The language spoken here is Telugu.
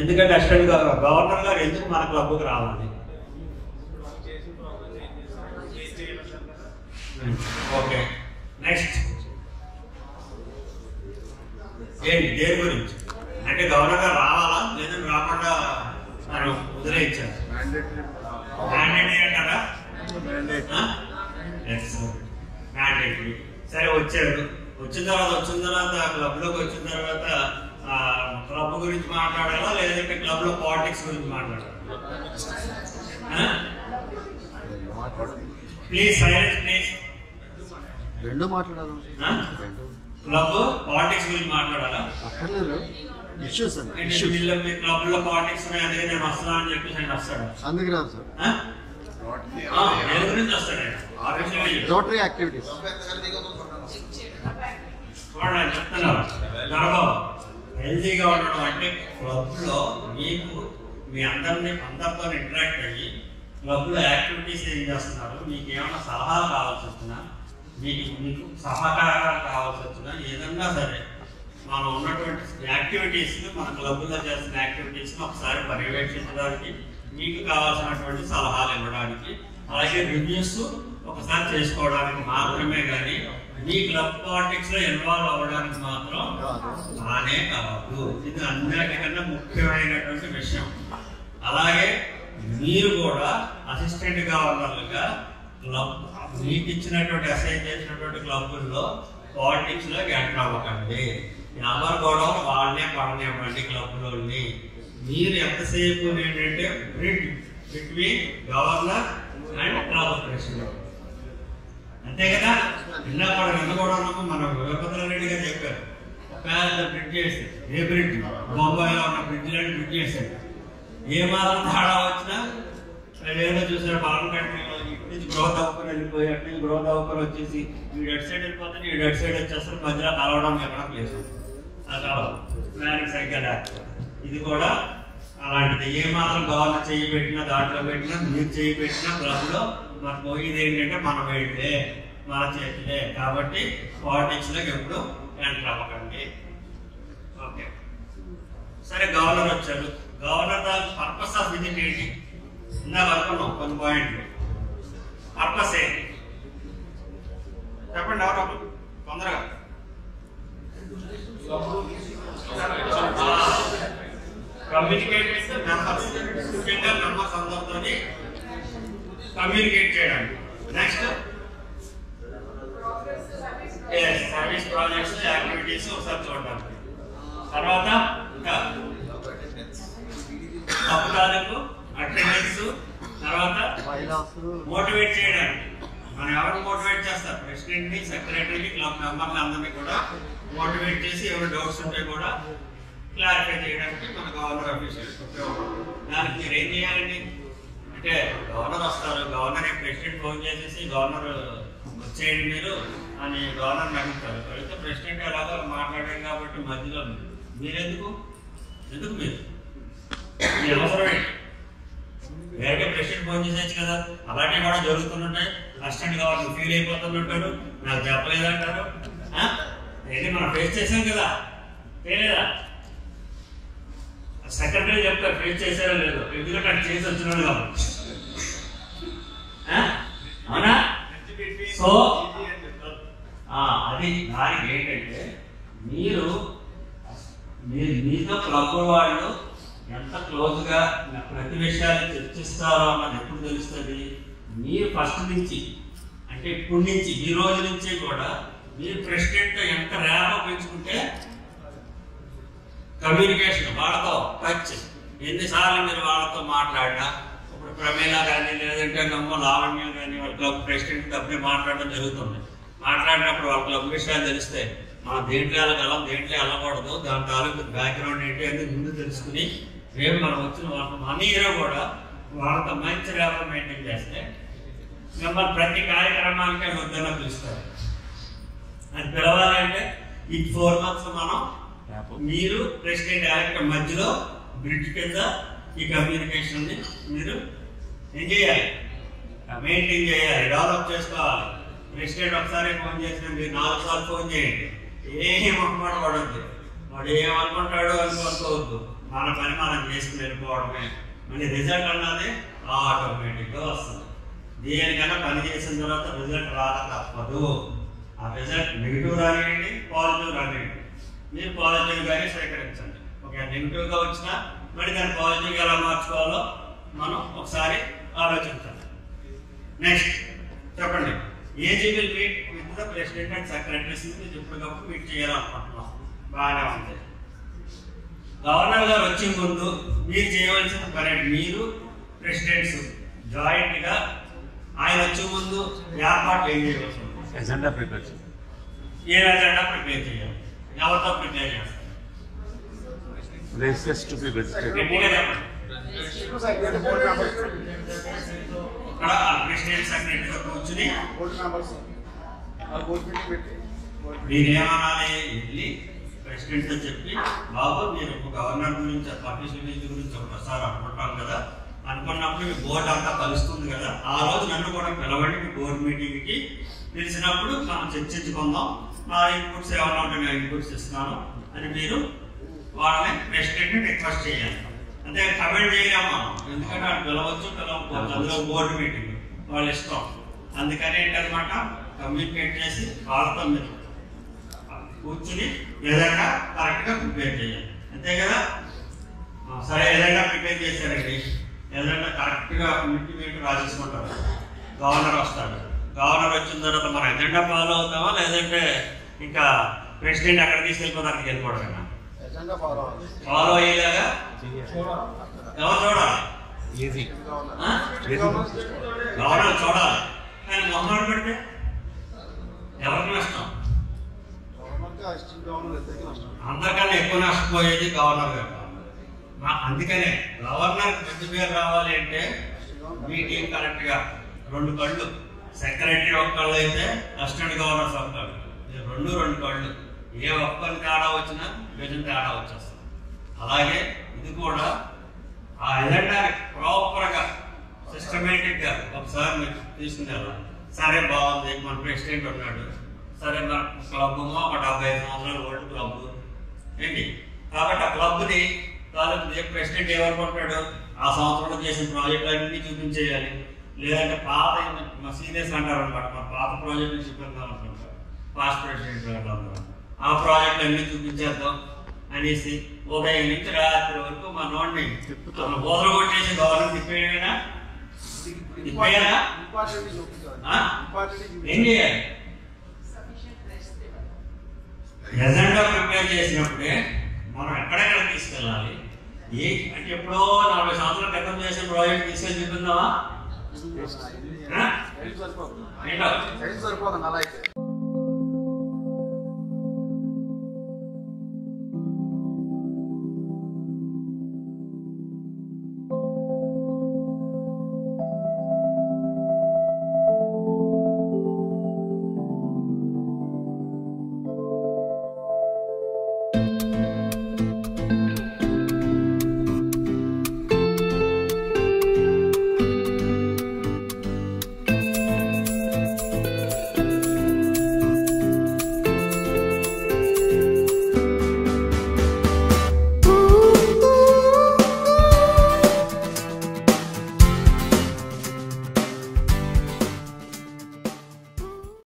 ఎందుకంటే అసిస్టెంట్ గవర్నర్ గారు ఎందుకు మన క్లబ్కి రావాలి? ఓకే, నెక్స్ట్ ఏంటి దేని గురించి అంటే గవర్నర్ గారు రావాలా లేదని రాకుండా మనం వదిలేయించారు? మ్యాండేటరీ అంటారా? మ్యాండేటరీ. సరే వచ్చాడు, వచ్చిన తర్వాత క్లబ్లోకి వచ్చిన తర్వాత క్లబ్ గురించి మాట్లాడాలా లేదంటే క్లబ్ లో పాలిటిక్స్ గురించి మాట్లాడాలా? Please silence please. రెండు మాట్లాడాలి. క్లబ్ పాలిటిక్స్ గురించి మాట్లాడాలా? ఇష్యూస్ మీ క్లబ్ లో పాలిటిక్స్ అదే నేను వస్తున్నా అని చెప్పేసి ఆయన వస్తాడు. అందుకు రాదు సార్. దేని గురించి వస్తాడు? రోటరీ యాక్టివిటీస్ చూడండి చెప్తున్నారు. హెల్తీగా ఉండడం అంటే క్లబ్ లో మీకు మీ అందరితో ఇంటరాక్ట్ అయ్యి క్లబ్ లో యాక్టివిటీస్ ఏం చేస్తున్నారు, మీకు ఏమైనా సలహాలు కావాల్సి వచ్చినా, మీకు సహకారాలు కావాల్సి వచ్చినా, ఏదన్నా సరే మనం ఉన్నటువంటి యాక్టివిటీస్ మన క్లబ్లో చేస్తున్న యాక్టివిటీస్ ఒకసారి పర్యవేక్షించడానికి, మీకు కావాల్సినటువంటి సలహాలు ఇవ్వడానికి, అలాగే రివ్యూస్ ఒకసారి చేసుకోవడానికి మాత్రమే కానీ మీ క్లబ్ పాలిటిక్స్ లో ఇన్వాల్వ్ అవ్వడానికి మాత్రం కానే కావద్దు. ఇది అన్నిటికన్నా ముఖ్యమైనటువంటి విషయం. అలాగే మీరు కూడా అసిస్టెంట్ గవర్నర్లుగా క్లబ్ మీకు ఇచ్చినటువంటి అసైన్ చేసినటువంటి క్లబ్బుల్లో పాలిటిక్స్ లో ఎంటర్ అవ్వకండి. ఎవరు కూడా వాళ్ళనే పడనివ్వండి క్లబ్లోని. మీరు ఎంతసేపు ఏంటంటే bridge between governor and club president, అంతే కదా. నిన్న కూడా మన వీరభద్రారెడ్డి గారు చెప్పారు, పెద్ద బ్రిడ్జ్ చేసి ఏ బ్రిడ్జ్ బొంబాయిలో ఉన్న బ్రిడ్జ్ లాంటి బ్రిడ్జ్ చేశాడు. ఏ మాత్రం తేడా వచ్చినా ఏదో చూసారు బాగా కంట్రీలో ఇటు నుంచి గ్రోత్ అవ్వకొని వెళ్ళిపోయి అటు నుంచి గ్రోత్ అవ్వకొని వచ్చేసి వీడు అటు సైడ్ వెళ్ళిపోతే వీడు అటు సైడ్ వచ్చేస్తారు, మధ్యలో కలవడం ఎక్కడ ప్లేస్ అలా ప్లానింగ్ సరిగ్గా లేకపోతే. ఇది కూడా అలాంటిది. ఏ మాత్రం గవర్నర్ చేయి పెట్టినా దాంట్లో పెట్టినా మీరు చేయి పెట్టినా క్లబ్లో మనకు పోయేది ఏంటంటే మన వేడిలే మన చేతిలే. కాబట్టి పాలిటిక్స్ లోకి ఎప్పుడు ఎంటర్ అవ్వకండి. ఓకే, సరే గవర్నర్ వచ్చాడు. గవర్నర్ దాని పర్పస్ ఆఫ్ విజిట్ ఏంటి? ఇందాక అనుకున్నాం కొన్ని పాయింట్లు. పర్పస్ ఏంటి చెప్పండి ఎవరు తొందరగా. కమ్యూనికేట్ విత్ మెంబర్స్, ముఖ్యంగా మెంబర్స్ అందరితో కమ్యూనికేట్ చేయడానికి. నెక్స్ట్ సర్వీస్ ప్రాజెక్ట్స్ యాక్టివిటీస్ ఒకసారి చూడడానికి. తర్వాత ఇంకా తప్పుదాలకు అటెండెన్స్, తర్వాత మోటివేట్ చేయడానికి. మనం ఎవరు మోటివేట్ చేస్తారు? ప్రెసిడెంట్ ని, సెక్రటరీని, క్లబ్ మెంబర్ని అందరినీ కూడా మోటివేట్ చేసి ఎవరు డౌట్స్ ఉంటే కూడా క్లారిఫై చేయడానికి మన గవర్నర్ ఆఫీసర్స్ ఉపయోగపడుతుంది. దానికి మీరు ఏం చేయాలండి అంటే గవర్నర్ వస్తారు, గవర్నర్ ప్రెసిడెంట్ ఫోన్ చేసేసి గవర్నర్ వచ్చేయండి మీరు అని గవర్నర్ అడుగుతారు. అయితే ప్రెసిడెంట్ ఎలాగో మాట్లాడారు కాబట్టి మధ్యలో మీరెందుకు మీరు అవసరమే వేరే ప్రెసిడెంట్ ఫోన్ చేసేచ్చు కదా. అలాంటివి కూడా జరుగుతుంటాయి. అసిస్టెంట్ గవర్నర్ ఫీల్ అయిపోతుంటాడు, నాకు చెప్పలేదంటారు. ఏంటి మనం ఫేస్ చేసాం కదా, తెలియదా? సెక్రటరీ చెప్తారు ఫేస్ చేశారో లేదో, ఎందుకంటే అటు చేసి వచ్చినాడు కాబట్టి. అవునా? సో అది దానికి ఏంటంటే మీరు మీతో క్లబ్ వాళ్ళు ఎంత క్లోజ్గా ప్రతి విషయాన్ని చర్చిస్తారో అన్నది ఎప్పుడు తెలుస్తుంది? మీరు ఫస్ట్ నుంచి అంటే ఇప్పటి నుంచి ఈ రోజు నుంచి కూడా మీరు ప్రెసిడెంట్ ఎంత ర్యాప్ పెంచుకుంటే కమ్యూనికేషన్ వాళ్ళతో టచ్ ఎన్నిసార్లు మీరు వాళ్ళతో మాట్లాడినా, ఇప్పుడు ప్రమేల కానీ లేదంటే నమ్మ లావణ్య కానీ వాళ్ళ క్లబ్ ప్రెసిడెంట్ అప్పుడే మాట్లాడడం జరుగుతుంది. మాట్లాడినప్పుడు వాళ్ళ క్లబ్ విషయాలు తెలిస్తే మనం దేంట్లో వెళ్ళగలం, దేంట్లో వెళ్ళకూడదు, దాని తాలూకు బ్యాక్గ్రౌండ్ ఏంటి అని ముందు తెలుసుకుని రేపు మనం వచ్చిన వాళ్ళ మన హీరో కూడా వాళ్ళతో మంచి ర్యాప్ మెయింటైన్ చేస్తే మిమ్మల్ని ప్రతి కార్యక్రమానికి వద్దన పిలుస్తారు. అది పిలవాలంటే ఈ 4 months మనం మీరు ప్రెసిడెంట్ ఎలక్ట్ మధ్యలో బ్రిడ్జ్ కింద ఈ కమ్యూనికేషన్ ని మీరు ఏం చేయాలి? మెయింటైన్ చేయాలి, డెవలప్ చేసుకోవాలి. ప్రెసిడెంట్ ఒకసారి ఫోన్ చేసిన మీరు 4 సార్లు ఫోన్ చేయండి, ఏం మొహమాట పడద్దు. వాడు ఏమనుకుంటాడు అనుకోవద్దు, మన పని మనం చేసుకుని వెళ్ళిపోవడమే. మళ్ళీ రిజల్ట్ అన్నది ఆటోమేటిక్గా వస్తుంది. దేనికైనా పని చేసిన తర్వాత రిజల్ట్ రాక తప్పదు. ఆ రిజల్ట్ నెగిటివ్ రానివ్వండి, పాజిటివ్ రానివ్వండి, మీరు పాజిటివ్గానే స్వీకరించండి. ఓకే, నెగిటివ్గా వచ్చినా మరి దాన్ని పాజిటివ్గా ఎలా మార్చుకోవాలో మనం ఒకసారి ఆలోచించాలి. నెక్స్ట్ చెప్పండి, AG will meet with the president and secretaries. ఎప్పటికప్పుడు మీట్ చేయాలనుకుంటున్నాం, బాగానే ఉంది. గవర్నర్ గారు వచ్చే ముందు మీరు చేయవలసిన పని, మీరు ప్రెసిడెంట్స్ జాయింట్గా ఆయన వచ్చే ముందు ఏర్పాట్లు ఏం చేయవలసి ఉంది? ఎజెండా ప్రిపేర్ చేయాలి. ఏ ఎజెండా ప్రిపేర్ చేయాలి? ఎవరితో ప్రిపేర్ చేస్తారు? గట్టిగా చెప్పండి. ఇక్కడ ప్రెసిడెంట్ సెక్రటరీతో కూర్చుని మీరేమనాలి, వెళ్ళి ప్రెసిడెంట్తో చెప్పి, బాబు మీరు గవర్నర్ గురించి పబ్లిసిటీ గురించి ఒకసారి అనుకుంటాం కదా, అనుకున్నప్పుడు మీ బోర్డు అంతా కలుస్తుంది కదా, ఆ రోజు నన్ను కూడా పిలవండి మీ బోర్డు మీటింగ్కి. పిలిచినప్పుడు మనం చర్చించుకుందాం, నా ఇన్పుట్స్ ఏమన్నా ఉంటే నేను ఇన్పుట్స్ ఇస్తున్నాను అని మీరు వాళ్ళని ప్రెసిడెంట్ని రిక్వెస్ట్ చేయాలి. అంటే కమెంట్ చేయలేము మనం, ఎందుకంటే వాళ్ళు పిలవచ్చు పిలవకపోవచ్చు, అందులో బోర్డు మీటింగ్ వాళ్ళ ఇష్టం. అందుకని ఏంటనమాట, కమ్యూనికేట్ చేసి వాళ్ళతో మీరు కూర్చుని ఏదైనా కరెక్ట్గా ప్రిపేర్ చేయాలి, అంతే కదా. సరే, ఏదైనా ప్రిపేర్ చేశారండి, ఏదైనా కరెక్ట్గా మీటింగ్ రాసేసుకుంటారు. గవర్నర్ వస్తాడు, గవర్నర్ వచ్చిన తర్వాత మన ఎజెండా ఫాలో అవుతామా, లేదంటే ఇంకా ప్రెసిడెంట్ అక్కడ తీసుకెళ్ళిపోతే అక్కడికి వెళ్ళిపోవడమేనా? ఫాలో అయ్యేలాగా ఎవరు చూడాలి? గవర్నర్ చూడాలి. కానీ మొహమాట పెడితే ఎవరికి నష్టం? అందరికన్నా ఎక్కువ నష్టపోయేది గవర్నర్ గారు. అందుకనే గవర్నర్ మంచి పేరు రావాలి అంటే మీటింగ్ కరెక్ట్గా 2 కళ్ళు, సెక్రటరీ ఒక కళ్ళు అయితే అసిస్టెంట్ గవర్నర్స్ ఒక కళ్ళు, 2 కళ్ళు. ఏ ఒక్కరి తేడా వచ్చినా విజన్ తేడా వచ్చేస్తుంది. అలాగే ఇది కూడా ఆ ఎజెండా ప్రాపర్గా సిస్టమేటిక్గా ఒకసారి మీరు తీసుకుని వెళ్ళాలి. సరే, బాగుంది, మన ప్రెసిడెంట్ ఉన్నాడు, సరే మన క్లబ్ ఒక 75 సంవత్సరాల ఓల్డ్ క్లబ్ ఏంటి, కాబట్టి ఆ క్లబ్ని ప్రెసిడెంట్ ఏమనుకుంటాడు, ఆ సంవత్సరంలో చేసిన ప్రాజెక్టులు అన్నీ చూపించేయాలి. లేదంటే పాత సీనియర్స్ అంటారు అనమాట, మన పాత ప్రాజెక్టులు చూపించాలనుకుంటారు పాస్ట్ ప్రెసిడెంట్, ఆ ప్రాజెక్టులు అన్నీ చూపించేద్దాం అనేసి ఉదయం నుంచి రాత్రి వరకు మనోడిని బోధన కొట్టేసి గవర్నర్ తిప్పేయనా? ఏం చేయాలి? ఎజెండా ప్రిపేర్ చేసినప్పుడే మనం ఎక్కడెక్కడ తీసుకెళ్ళాలి, అంటే ఎప్పుడో 40 సంవత్సరాల క్రితం చేసిన ప్రాజెక్ట్ తీసుకెళ్ళి చూపిందామా? సరిపోతుంది అలా అయితే.